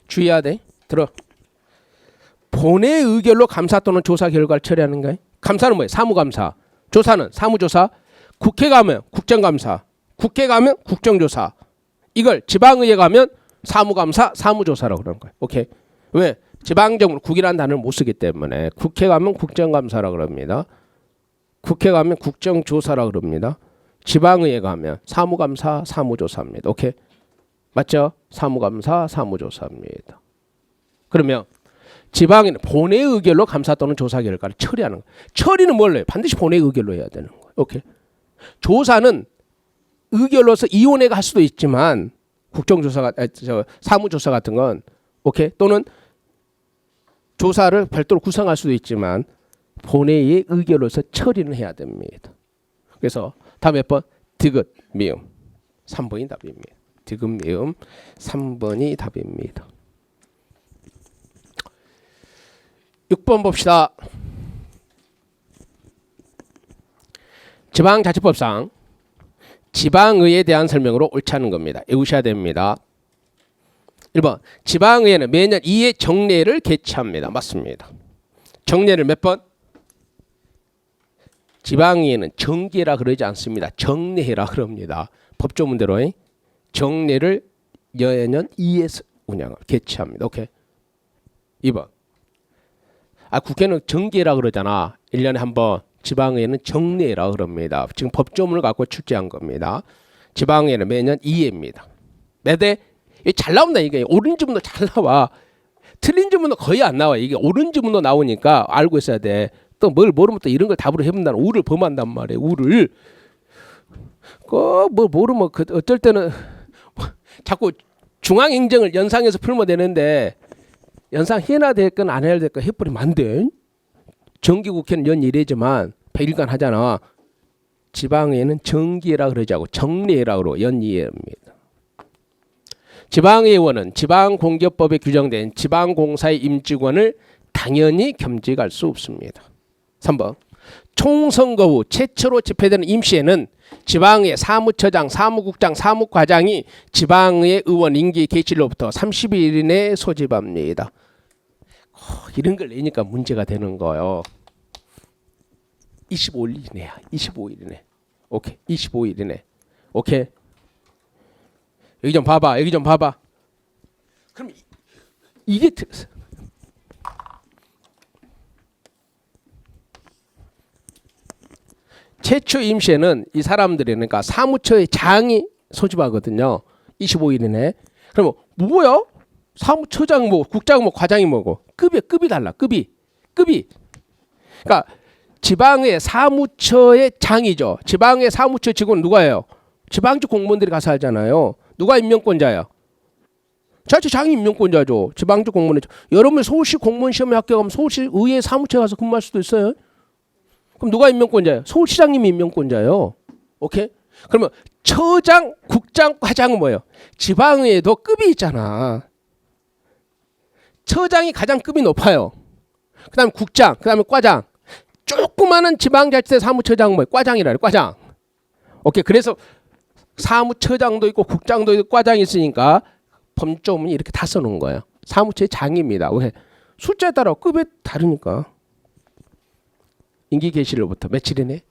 주의해야 돼. 들어. 본회의 의결로 감사 또는 조사 결과를 처리하는 거예요. 감사는 뭐예요? 사무감사. 조사는 사무조사. 국회 가면 국정감사. 국회 가면 국정조사. 이걸 지방의회 가면 사무감사, 사무조사라고 그러는 거예요. 오케이. 왜? 지방정부 국이라는 단어를 못 쓰기 때문에. 국회 가면 국정감사라고 그럽니다. 국회 가면 국정조사라고 그럽니다. 지방의회 가면 사무감사, 사무조사입니다. 오케이. 맞죠? 사무감사, 사무조사입니다. 그러면 지방에는 본회의 의결로 감사 또는 조사 결과를 처리하는 거예요. 처리는 뭘 해요? 반드시 본회의 의결로 해야 되는 거예요. 오케이. 조사는 의결로서 이원회가 할 수도 있지만, 국정조사가 사무조사 같은 건 오케이, 또는 조사를 별도로 구성할 수도 있지만 본회의의 의결로서 처리는 해야 됩니다. 그래서 다음 몇 번? 디귿, 미음. 3번이 답입니다. 디귿, 미음. 3번이 답입니다. 6번 봅시다. 지방자치법상 지방의회에 대한 설명으로 옳지 않은 겁니다. 외우셔야 됩니다. 1번, 지방의회는 매년 2회 정례를 개최합니다. 맞습니다. 정례를 몇 번? 지방의회는 정기라 그러지 않습니다. 정례라 그럽니다. 법조문대로 정례를 매년 2회 개최합니다. 오케이. 2번, 국회는 정기라 그러잖아. 1년에 한 번. 지방의회는 정례라 그럽니다. 지금 법조문을 갖고 출제한 겁니다. 지방의회는 매년 2회입니다. 매대 잘 나온다. 이게 옳은 지문도 잘 나와. 틀린 지문도 거의 안 나와. 이게 옳은 지문도 나오니까 알고 있어야 돼. 또 뭘 모르면 또 이런 걸 답으로 해본다는 우를 범한단 말이에요. 우를. 뭐 모르면 어쩔 때는 자꾸 중앙행정을 연상해서 풀면 되는데, 연상해야 될 건 안 해야 될 건 해버리면 안 돼. 정기국회는 연 1회지만 100일간 하잖아. 지방의회는 정기회라 그러지 않고 정례회라 그러고 연이회입니다. 지방의원은 지방공기업법에 규정된 지방공사의 임직원을 당연히 겸직할 수 없습니다. 3번 총선거 후 최초로 집행되는 임시회는 지방의 사무처장, 사무국장, 사무과장이 지방의 의원 임기 개시로부터 30일 이내에 소집합니다. 이런 걸 내니까 문제가 되는 거예요. 25일 이내야. 25일 이내. 오케이. 25일 이내. 오케이. 여기 좀 봐봐. 여기 좀 봐봐. 그럼 이게 최초 임시에는 이 사람들이 그러니까 사무처의 장이 소집하거든요. 25일 이내. 그러면 뭐야? 사무처장 뭐 국장 뭐 과장이 뭐고 급이 달라. 급이. 그러니까 지방의 사무처의 장이죠. 지방의 사무처 직원 누가예요? 지방직 공무원들이 가서 하잖아요. 누가 임명권자야? 자치장이 임명권자죠. 지방직 공무원. 여러분 서울시 공무원 시험에 합격하면 서울시 의회 사무처에 가서 근무할 수도 있어요. 그럼 누가 임명권자예요? 서울시장님이 임명권자예요. 오케이? 그러면 처장, 국장, 과장은 뭐예요? 지방의회도 급이 있잖아. 처장이 가장 급이 높아요. 그 다음에 국장, 그 다음에 과장. 조그마한 지방자치대 사무처장 뭐예요? 과장이라 그래, 과장. 오케이. 그래서 사무처장도 있고 국장도 있고 과장이 있으니까 범조문이 이렇게 다 써놓은 거예요. 사무처의 장입니다. 왜? 숫자에 따라 급이 다르니까. 임기 개시로부터 며칠이네?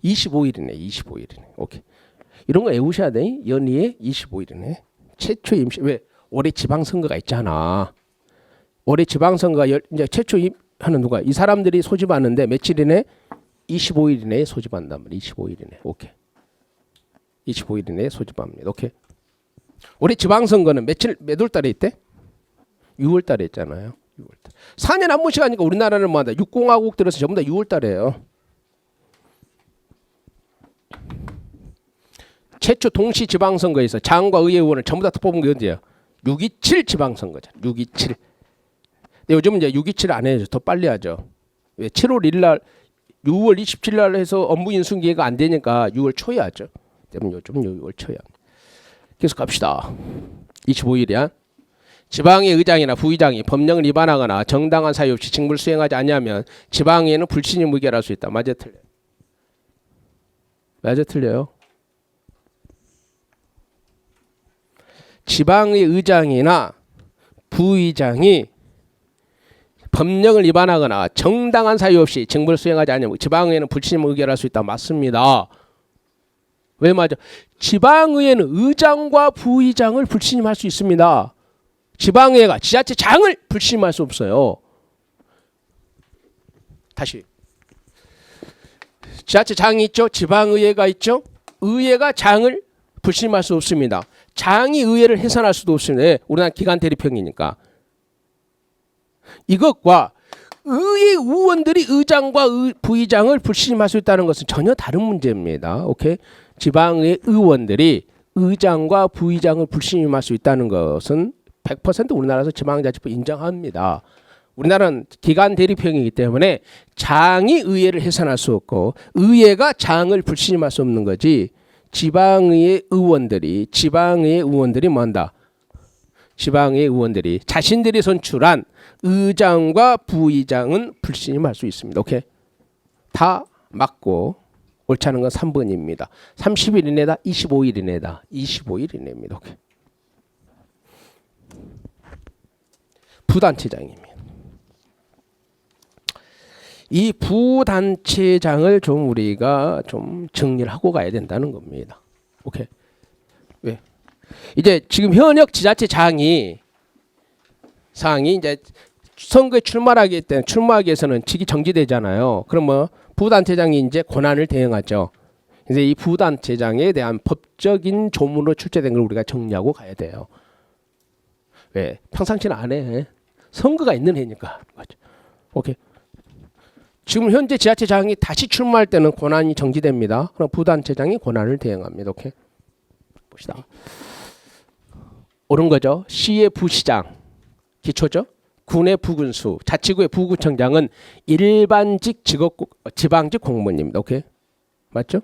25일이네. 25일이네. 오케이. 이런 거 외우셔야 돼. 연이에 25일이네. 최초 임시. 왜? 올해 지방선거가 있잖아. 올해 지방선거가 이제 최초 하는 누가? 이 사람들이 소집하는데 며칠이네? 25일 이내에 소집한단 말이야. 25일 이내. 오케이. 25일 이내에 소집합니다. 오케이. 올해 지방선거는 몇 월 달에 있대? 6월 달에 있잖아요. 6월 달. 4년에 한 번씩 하니까 우리나라는 뭐한다? 6공화국 들어서 전부 다 6월 달에요. 최초 동시 지방선거에서 장과 의회의원을 전부 다 뽑은 게 언제예요? 6.27 지방선거잖아. 6.27. 근데 요즘은 이제 6.27 안 해야죠. 더 빨리 하죠. 왜? 7월 1일 날 6월 27일 날 해서 업무 인수 기회가 안 되니까 6월 초에 하죠. 때문에 요즘 6월 초에 합니다. 계속 갑시다. 25일이야. 지방의 의장이나 부의장이 법령을 위반하거나 정당한 사유 없이 직무를 수행하지 않으면 지방의회는 불신임 의결할 수 있다. 맞아 틀려? 맞아 틀려요? 지방의 의장이나 부의장이 법령을 위반하거나 정당한 사유 없이 직무를 수행하지 않으면 지방의회는 불신임 의결할 수 있다. 맞습니다. 왜 맞아? 지방의회는 의장과 부의장을 불신임할 수 있습니다. 지방의회가 지자체장을 불신임할 수 없어요. 다시. 지자체장이 있죠. 지방의회가 있죠. 의회가 장을 불신임할 수 없습니다. 장이 의회를 해산할 수도 없습니다. 우리나라 기관 대립형이니까. 이것과 의회 의원들이 의장과 부의장을 불신임할 수 있다는 것은 전혀 다른 문제입니다. 오케이? 지방의 의원들이 의장과 부의장을 불신임할 수 있다는 것은 100% 우리나라에서 지방자치법 인정합니다. 우리나라는 기관 대립형이기 때문에 장이 의회를 해산할 수 없고 의회가 장을 불신임할 수 없는 거지. 지방의 의원들이 뭐한다? 지방의 의원들이 자신들이 선출한 의장과 부의장은 불신임할 수 있습니다. 오케이? 다 맞고 옳지 않은 건 3번입니다. 30일 이내다, 25일 이내다. 25일 이내입니다. 오케이. 부단체장입니다. 이 부단체장을 좀 우리가 좀 정리를 하고 가야 된다는 겁니다. 오케이. 왜? 이제 지금 현역 지자체장이 이제 선거에 출마하기 때문에 출마하기 위해서는 직이 정지되잖아요. 그러면 부단체장이 이제 권한을 대행하죠. 이제 이 부단체장에 대한 법적인 조문으로 출제된 걸 우리가 정리하고 가야 돼요. 왜? 평상시는 안 해. 선거가 있는 해니까. 맞죠? 오케이. 지금 현재 지자체장이 다시 출마할 때는 권한이 정지됩니다. 그럼 부단체장이 권한을 대행합니다. 오케이. 봅시다. 옳은 거죠. 시의 부시장 기초죠. 군의 부군수, 자치구의 부구청장은 일반직 지방직 공무원입니다. 오케이. 맞죠?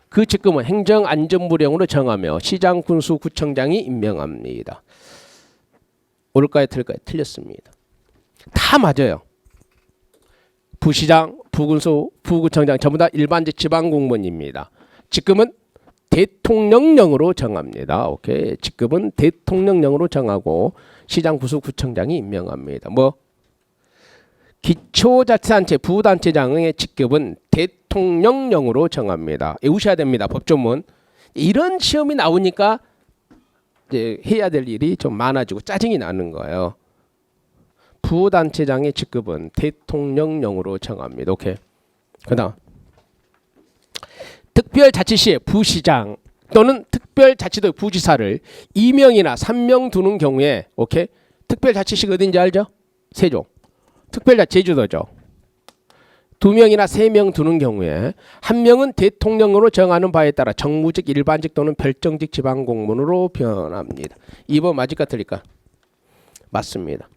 그 직급은 행정안전부령으로 정하며 시장, 군수, 구청장이 임명합니다. 옳을까요? 틀릴까요? 틀렸습니다. 다 맞아요. 부시장, 부군수, 부구청장 전부 다 일반직 지방공무원입니다. 직급은 대통령령으로 정합니다. 오케이. 직급은 대통령령으로 정하고 시장, 구수, 구청장이 임명합니다. 뭐 기초자치단체 부단체장의 직급은 대통령령으로 정합니다. 외우셔야 됩니다. 법조문. 이런 시험이 나오니까 이제 해야 될 일이 좀 많아지고 짜증이 나는 거예요. 부단체장의 직급은 대통령령으로 정합니다. 오케이. 그다음 특별자치시의 부시장 또는 특별자치도의 부지사를 2명이나 3명 두는 경우에 오케이. 특별자치시가 어딘지 알죠? 세종. 특별자치 제주도죠. 2명이나 3명 두는 경우에 한 명은 대통령으로 정하는 바에 따라 정무직, 일반직 또는 별정직 지방공무원으로 변합니다. 2번 맞을까 틀릴까? 맞습니다.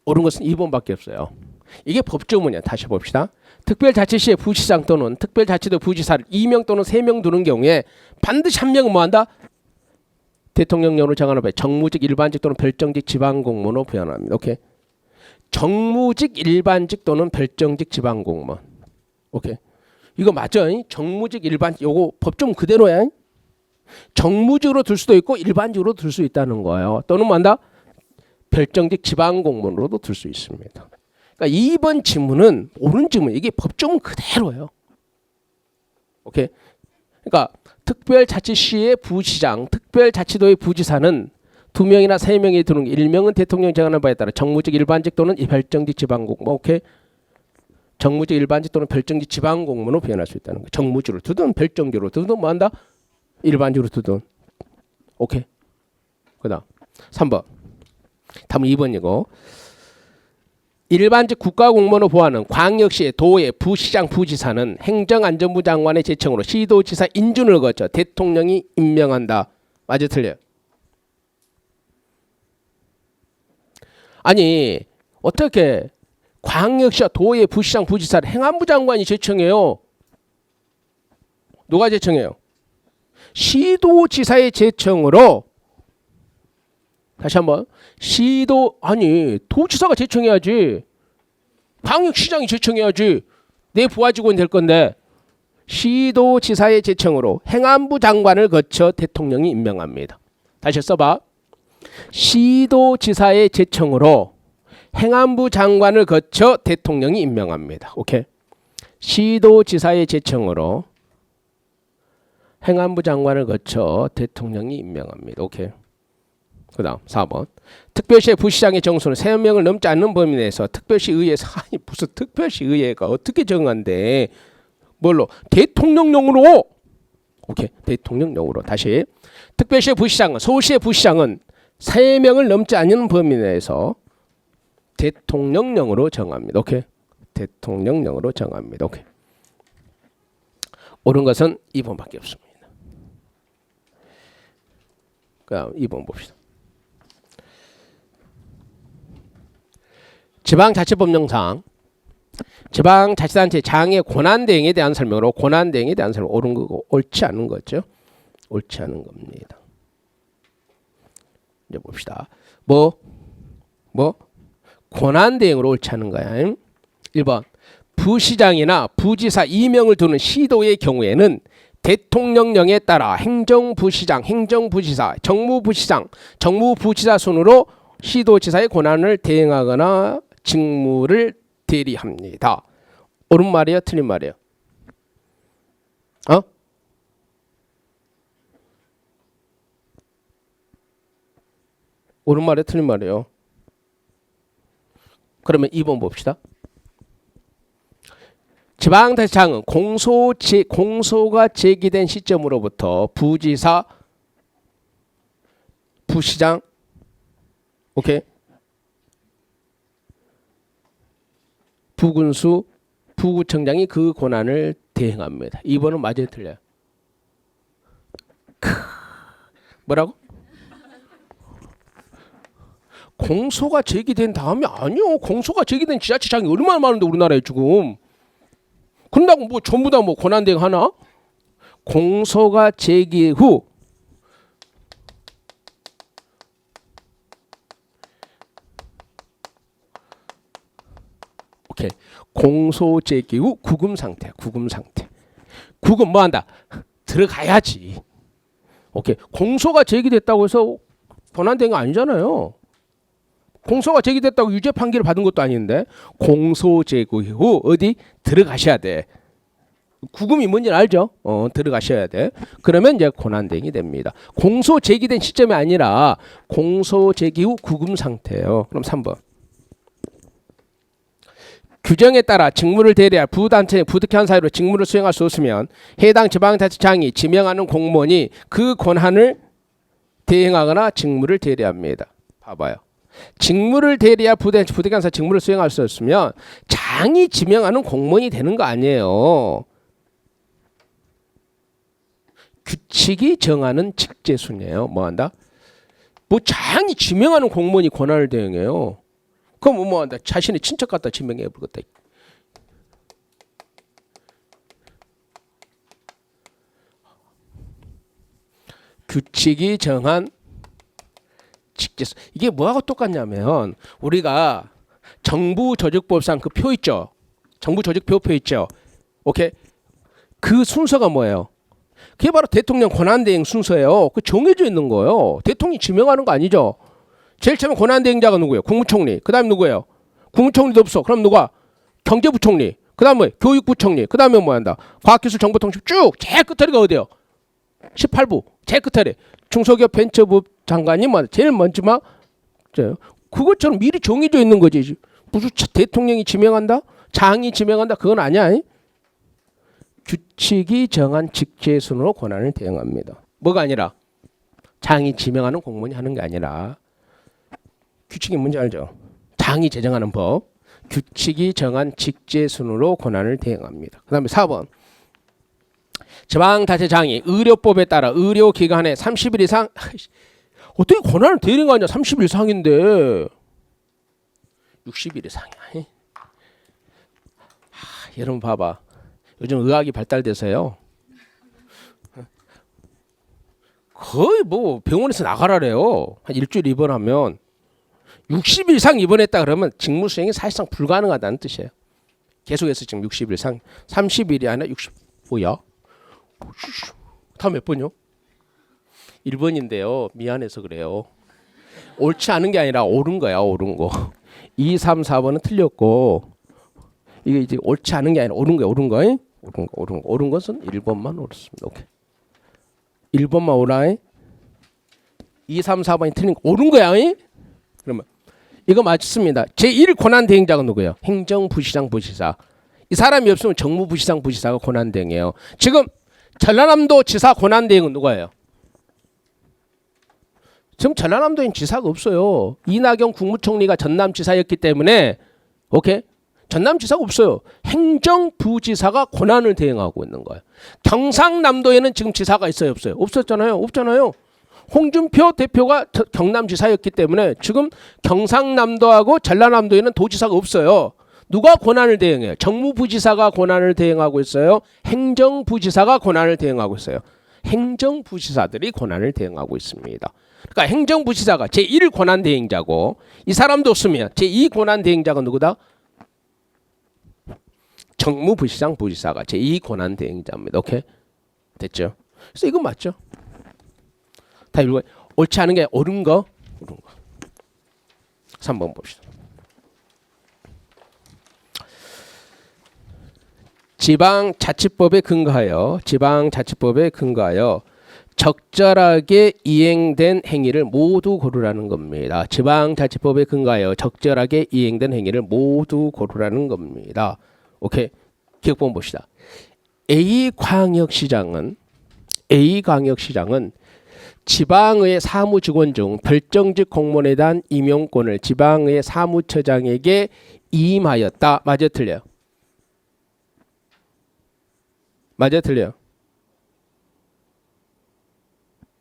옳은 것은 2번밖에 없어요. 이게 법조문이야. 다시 봅시다. 특별자치시의 부시장 또는 특별자치도 부지사를 2명 또는 3명 두는 경우에 반드시 한 명은 뭐한다? 대통령령으로 정하는 바에 정무직, 일반직 또는 별정직 지방공무원으로 변합니다. 오케이. 정무직, 일반직 또는 별정직 지방공무원. 오케이. 이거 맞죠? 정무직, 일반직. 요거 법조문 그대로야. 정무직으로 둘 수도 있고 일반직으로 둘 수 있다는 거예요. 또는 뭐한다? 별정직 지방공무원으로도 둘 수 있습니다. 그러니까 2번 지문은 옳은 지문. 이게 법조문 그대로예요. 오케이. 그러니까 특별자치시의 부시장, 특별자치도의 부지사는 2명이나 3명이 두는 1명은 대통령이 정하는 바에 따라 정무직, 일반직 또는 별정직 지방공무원. 오케이. 정무직, 일반직 또는 별정직 지방공무원으로 변할 수 있다는 거예요. 정무직으로 두든 별정직으로 두든 뭐한다? 일반직으로 두든. 오케이. 그다음 3번. 다음 2번이고 일반직 국가공무원으로 보하는 광역시의 도의 부시장, 부지사는 행정안전부 장관의 제청으로 시도지사 인준을 거쳐 대통령이 임명한다. 맞아 틀려요? 아니 어떻게 광역시와 도의 부시장, 부지사를 행안부 장관이 제청해요? 누가 제청해요? 시도지사의 제청으로. 다시 한번. 아니 도지사가 제청해야지. 광역시장이 제청해야지. 내 부하 직원이 될 건데. 시도지사의 제청으로 행안부 장관을 거쳐 대통령이 임명합니다. 다시 써봐. 시도지사의 제청으로 행안부 장관을 거쳐 대통령이 임명합니다. 오케이. 시도지사의 제청으로 행안부 장관을 거쳐 대통령이 임명합니다. 오케이. 그 다음 4번. 특별시의 부시장의 정수는 3명을 넘지 않는 범위 내에서 특별시 의회에서 아니 무슨 특별시 의회가 어떻게 정한대. 뭘로? 대통령령으로. 오케이. 대통령령으로. 다시. 특별시의 부시장은 서울시의 부시장은 3명을 넘지 않는 범위 내에서 대통령령으로 정합니다. 오케이. 대통령령으로 정합니다. 오케이. 옳은 것은 2번밖에 없습니다. 그다음 2번 봅시다. 지방자치법령상 지방자치단체 장의 권한대행에 대한 설명으로 권한대행에 대한 설명 옳은 거고 옳지 않은 거죠. 옳지 않은 겁니다. 이제 봅시다. 뭐 권한대행으로 옳지 않은 거야. 1번 부시장이나 부지사 2명을 두는 시도의 경우에는 대통령령에 따라 행정부시장, 행정부지사, 정무부시장, 정무부지사 순으로 시도지사의 권한을 대행하거나 직무를 대리합니다. 옳은 말이에요? 틀린 말이에요? 옳은 말이에요? 틀린 말이에요? 그러면 2번 봅시다. 지방자치장은 공소가 제기된 시점으로부터 부지사, 부시장, 오케이, 부군수, 부구청장이 그 권한을 대행합니다. 2번은 맞아요, 틀려요? 뭐라고? 공소가 제기된 다음에 아니요. 공소가 제기된 지자체장이 얼마나 많은데 우리나라에 지금. 그런다고 뭐 전부 다 뭐 권한대행 하나? 공소가 제기 후 오케이. 공소 제기 후 구금 상태. 구금 상태. 구금 뭐 한다? 들어가야지. 오케이. 공소가 제기됐다고 해서 권한대행 아니잖아요. 공소가 제기됐다고 유죄 판결을 받은 것도 아닌데 공소 제기 후 어디 들어가셔야 돼. 구금이 뭔지 알죠? 들어가셔야 돼. 그러면 이제 권한대행이 됩니다. 공소 제기된 시점이 아니라 공소 제기 후 구금 상태예요. 그럼 3번. 규정에 따라 직무를 대리할 부단체 부득이한 사유로 직무를 수행할 수 없으면 해당 지방자치장이 지명하는 공무원이 그 권한을 대행하거나 직무를 대리합니다. 봐봐요. 직무를 대리할 부득이한 사유 직무를 수행할 수 없으면 장이 지명하는 공무원이 되는 거 아니에요. 규칙이 정하는 직제순이에요. 뭐 한다? 뭐 장이 지명하는 공무원이 권한을 대행해요. 그럼 뭐 한다? 자신의 친척 갖다 지명해 버렸다. 규칙이 정한 직제순. 이게 뭐하고 똑같냐면 우리가 정부조직법상 그 표 있죠. 정부조직표 있죠. 오케이. 그 순서가 뭐예요? 그게 바로 대통령 권한대행 순서예요. 그 정해져 있는 거예요. 대통령이 지명하는 거 아니죠. 제일 처음에 권한대행자가 누구예요? 국무총리. 그 다음에 누구예요? 국무총리도 없어. 그럼 누가? 경제부총리. 그 다음에 교육부총리. 그 다음에 뭐 한다? 과학기술정보통신 쭉 제일 끝자리가 어디예요? 18부 제일 끝자리. 중소기업 벤처부 장관이 뭐 제일 먼저 막 그것처럼 미리 정해져 있는 거지. 무슨 대통령이 지명한다? 장이 지명한다? 그건 아니야. 규칙이 정한 직제순으로 권한을 대행합니다. 뭐가 아니라 장이 지명하는 공무원이 하는 게 아니라 규칙이 뭔지 알죠? 장이 제정하는 법. 규칙이 정한 직제순으로 권한을 대행합니다. 그 다음에 4번. 지방자치장이 의료법에 따라 의료기관에 30일 이상 어떻게 권한을 대행하냐? 30일 이상인데 60일 이상이야. 여러분 봐봐. 요즘 의학이 발달돼서요. 거의 뭐 병원에서 나가라래요. 한 일주일 입원하면 60일 이상 입원했다 그러면 직무 수행이 사실상 불가능하다는 뜻이에요. 계속해서 지금 60일 이상 30일이 아니라 60 뭐야? 다 몇 번요? 1번인데요. 미안해서 그래요. 옳지 않은 게 아니라 옳은 거야. 옳은 거. 2, 3, 4번은 틀렸고 이게 이제 옳지 않은 게 아니라 옳은 거야. 옳은 거. 옳은 것은 1번만 옳습니다. 오케이. 1번만 옳아. 2, 3, 4번이 틀린 거 옳은 거야. 그러면 이거 맞습니다. 제1 권한대행자가 누구예요? 행정부시장 부시사. 이 사람이 없으면 정무부시장 부시사가 권한대행이에요. 지금 전라남도 지사 권한대행은 누가예요? 지금 전라남도엔 지사가 없어요. 이낙연 국무총리가 전남지사였기 때문에 오케이? 전남지사가 없어요. 행정부지사가 권한을 대행하고 있는 거예요. 경상남도에는 지금 지사가 있어요? 없어요? 없었잖아요. 없잖아요. 홍준표 대표가 경남지사였기 때문에 지금 경상남도하고 전라남도에는 도지사가 없어요. 누가 권한을 대행해요? 정무부지사가 권한을 대행하고 있어요. 행정부지사가 권한을 대행하고 있어요. 행정부지사들이 권한을 대행하고 있습니다. 그러니까 행정부지사가 제1 권한대행자고 이 사람도 없으면 제2 권한대행자가 누구다? 정무부시장 부지사가 제2 권한대행자입니다. 오케이? 됐죠? 그래서 이건 맞죠? 다 읽어요. 옳지 않은 게 옳은 거. 3번 봅시다. 지방자치법에 근거하여 적절하게 이행된 행위를 모두 고르라는 겁니다. 지방자치법에 근거하여 적절하게 이행된 행위를 모두 고르라는 겁니다. 오케이. 기억본 봅시다. A광역시장은 지방의 사무직원 중 별정직 공무원에 대한 임용권을 지방의 사무처장에게 이임하였다. 맞아 틀려요? 맞아 틀려요?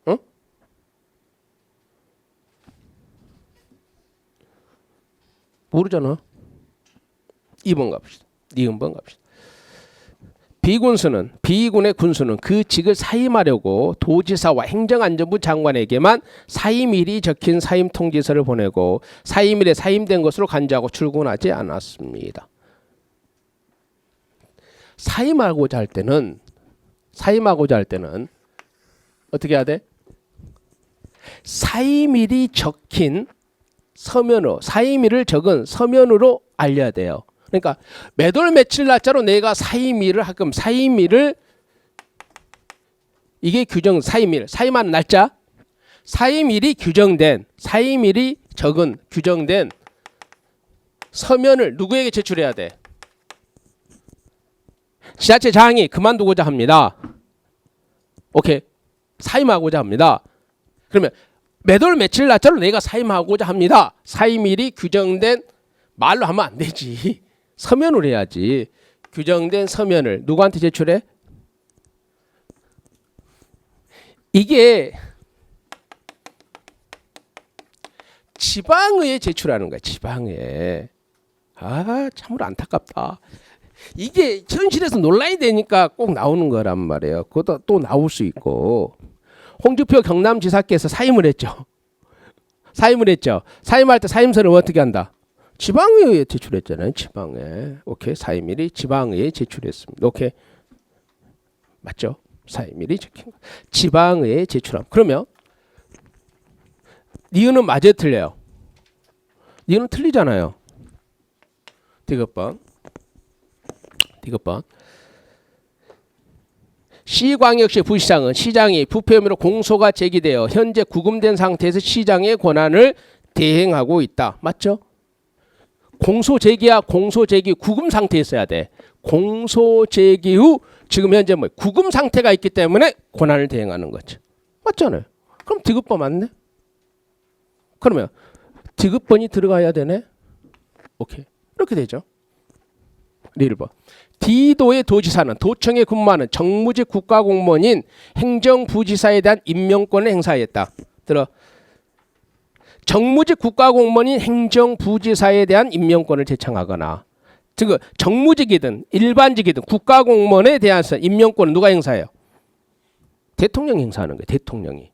응? 모르잖아. 2번 갑시다. 2번 갑시다. 비군수는 비군의 군수는 그 직을 사임하려고 도지사와 행정안전부 장관에게만 사임일이 적힌 사임 통지서를 보내고 사임일에 사임된 것으로 간주하고 출근하지 않았습니다. 사임하고자 할 때는 어떻게 해야 돼? 사임일이 적힌 서면으로, 사임일을 적은 서면으로 알려야 돼요. 그러니까 몇 월 며칠 날짜로 내가 사임일을 하금 사임일을 이게 규정 사임일 사임하는 날짜 사임일이 규정된 사임일이 적은 규정된 서면을 누구에게 제출해야 돼? 지자체장이 그만두고자 합니다. 오케이. 사임하고자 합니다. 그러면 몇 월 며칠 날짜로 내가 사임하고자 합니다. 사임일이 규정된 말로 하면 안 되지. 서면으로 해야지. 규정된 서면을 누구한테 제출해? 이게 지방의회에 제출하는 거야. 지방의회. 아, 참으로 안타깝다. 이게 현실에서 논란이 되니까 꼭 나오는 거란 말이에요. 그것도 또 나올 수 있고. 홍준표 경남지사께서 사임을 했죠. 사임할 때 사임서를 어떻게 한다? 지방의회에 제출했잖아요. 지방에. 오케이. 사임일이 지방의회에 제출했습니다. 오케이. 맞죠? 사임일이 적힌 거. 지방의회에 제출함. 그러면 니은은 맞아요, 틀려요? 니은은 틀리잖아요. 디귿번. 시광역시 부시장은 시장이 부패 혐의로 공소가 제기되어 현재 구금된 상태에서 시장의 권한을 대행하고 있다. 맞죠? 공소 제기야 공소 제기 구금 상태에 있어야 돼. 공소 제기 후 지금 현재 뭐 구금 상태가 있기 때문에 권한을 대행하는 거죠. 맞잖아요. 그럼 디귿번 맞네? 그러면 디귿번이 들어가야 되네? 오케이. 이렇게 되죠. 1번. D도의 도지사는 도청에 근무하는 정무직 국가공무원인 행정부지사에 대한 임명권을 행사했다. 들어. 정무직 국가공무원인 행정부지사에 대한 임명권을 제청하거나 즉 정무직이든 일반직이든 국가공무원에 대한 임명권은 누가 행사해요? 대통령이 행사하는 거예요. 대통령이.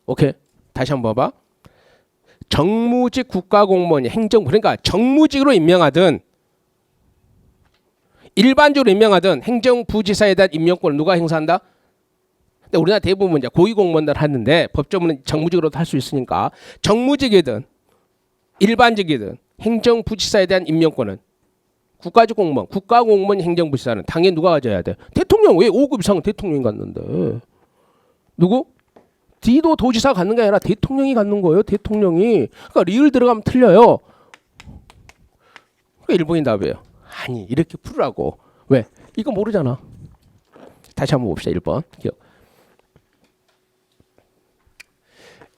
오케이. 다시 한번 봐봐. 정무직 국가공무원이 행정부 그러니까 정무직으로 임명하든 일반적으로 임명하든 행정부지사에 대한 임명권을 누가 행사한다? 근데 우리나라 대부분 이제 고위공무원들 하는데 법조문은 정무직으로도 할 수 있으니까 정무직이든 일반직이든 행정부지사에 대한 임명권은 국가직 공무원, 국가공무원 행정부지사는 당연히 누가 가져야 돼? 대통령. 왜 5급 이상은 대통령이 갖는데? 누구? D도 도지사가 갖는 게 아니라 대통령이 갖는 거예요. 대통령이. 그러니까 리을 들어가면 틀려요. 그러니까 일본인 답이에요. 아니 이렇게 풀으라고. 왜? 이거 모르잖아. 다시 한번 봅시다. 1번.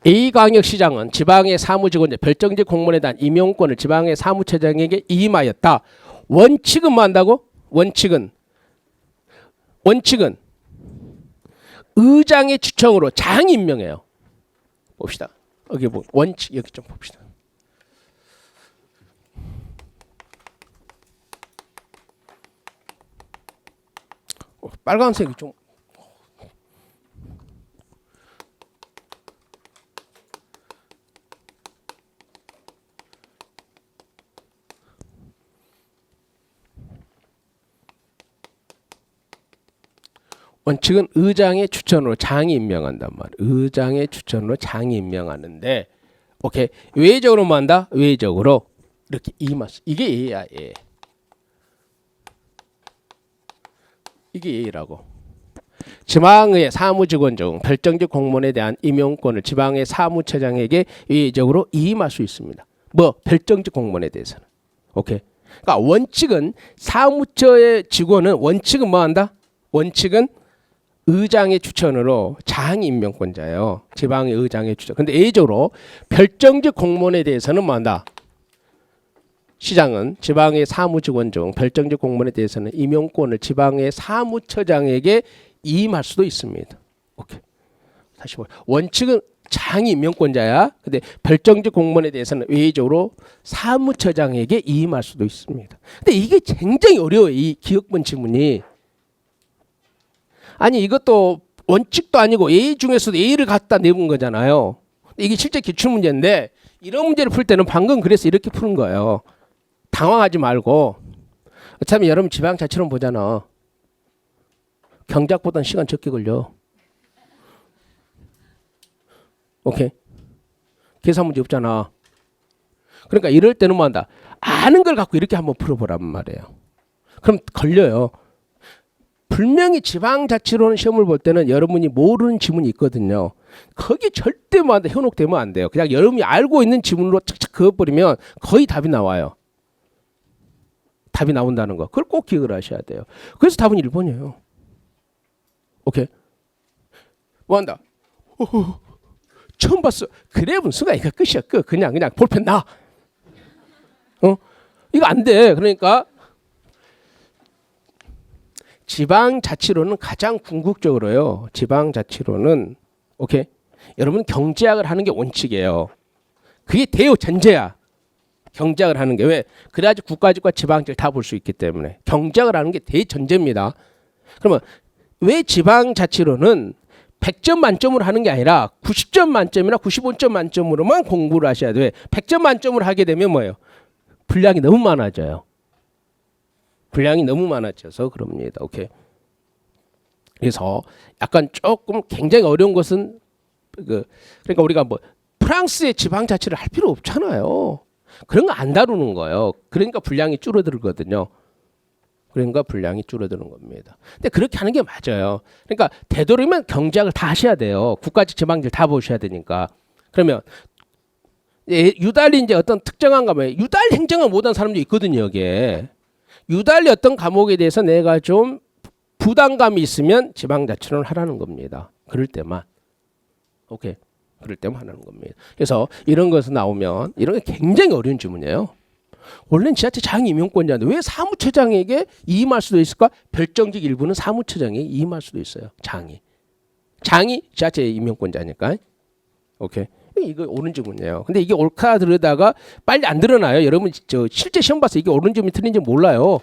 A광역시장은 지방의 사무직원 별정직 공무원에 대한 임용권을 지방의 사무처장에게 이임하였다. 원칙은 뭐 한다고? 원칙은 의장의 추천으로 장이 임명해요. 봅시다. 여기 뭐 원칙 여기 좀 봅시다. 빨간색이 좀 원칙은 의장의 추천으로 장이 임명한단 말이에요. 의장의 추천으로 장이 임명하는데 오케이. 외적으로 뭐 한다? 외적으로 이렇게 이마스. 이게 A야. A. 이게 A라고. 지방의 사무직원 중 별정직 공무원에 대한 임용권을 지방의 사무처장에게 외적으로 이임할 수 있습니다. 뭐 별정직 공무원에 대해서는. 오케이. 그러니까 원칙은 사무처의 직원은 원칙은 뭐 한다? 원칙은 의장의 추천으로 장 임명권자예요. 지방의 의장의 추천. 근데 A적으로 별정직 공무원에 대해서는 뭐 한다? 시장은 지방의 사무직원 중 별정직 공무원에 대해서는 임용권을 지방의 사무처장에게 이임할 수도 있습니다. 오케이. 다시 보. 원칙은 장이 임명권자야. 근데 별정직 공무원에 대해서는 외적으로 사무처장에게 이임할 수도 있습니다. 근데 이게 굉장히 어려워요. 이 기억본 지문이. 아니 이것도 원칙도 아니고 A 중에서도 A를 갖다 내본 거잖아요. 이게 실제 기출 문제인데 이런 문제를 풀 때는 방금 그래서 이렇게 푸는 거예요. 당황하지 말고. 어차피 여러분 지방자치론 보잖아. 경작보다는 시간 적게 걸려. 오케이. 계산 문제 없잖아. 그러니까 이럴 때는 뭐 한다. 아는 걸 갖고 이렇게 한번 풀어보란 말이에요. 그럼 걸려요. 분명히 지방자치론 시험을 볼 때는 여러분이 모르는 지문이 있거든요. 거기 절대 뭐 한다. 현혹되면 안 돼요. 그냥 여러분이 알고 있는 지문으로 착착 그어버리면 거의 답이 나와요. 답이 나온다는 거. 그걸 꼭 기억을 하셔야 돼요. 그래서 답은 1번이에요. 오케이. 뭐 한다. 처음 봤어. 그래 분수가 이거 끝이야. 끝. 그냥 볼펜 나. 이거 안 돼. 그러니까 지방자치론은 가장 궁극적으로요. 지방자치론은 오케이. 여러분 경제학을 하는 게 원칙이에요. 그게 대요 전제야. 경제학을 하는 게 왜? 그래야지 국가직과 지방직을 다 볼 수 있기 때문에 경제학을 하는 게 대전제입니다. 그러면 왜 지방자치론은 100점 만점으로 하는 게 아니라 90점 만점이나 95점 만점으로만 공부를 하셔야 돼. 100점 만점으로 하게 되면 뭐예요? 분량이 너무 많아져요. 분량이 너무 많아져서 그럽니다. 오케이. 그래서 약간 조금 굉장히 어려운 것은 그러니까 우리가 뭐 프랑스의 지방자치를 할 필요 없잖아요. 그런 거 안 다루는 거예요. 그러니까 분량이 줄어들거든요. 그러니까 분량이 줄어드는 겁니다. 근데 그렇게 하는 게 맞아요. 그러니까 되도록이면 경제학을 다 하셔야 돼요. 국가직 지방직 다 보셔야 되니까. 그러면 유달리 이제 어떤 특정한 과목에 유달리 행정을 못한 사람도 있거든요. 여기에 유달리 어떤 과목에 대해서 내가 좀 부담감이 있으면 지방자치론을 하라는 겁니다. 그럴 때만. 오케이. 그럴 때만 하는 겁니다. 그래서 이런 것에서 나오면 이런 게 굉장히 어려운 지문이에요. 원래는 지자체 장 임용권자인데 왜 사무처장에게 이임할 수도 있을까? 별정직 일부는 사무처장에게 이임할 수도 있어요. 장이 지자체 임용권자니까. 오케이. 이거 옳은 지문이에요. 근데 이게 옳다 들으다가 빨리 안 드러나요. 여러분 저 실제 시험 봐서 이게 옳은 지문이 틀린지 몰라요.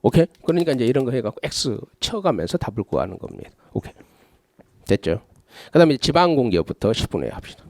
오케이. 그러니까 이제 이런 거 해갖고 X 쳐가면서 답을 구하는 겁니다. 오케이. 됐죠? 그다음에 지방공기업부터 10분에 합시다.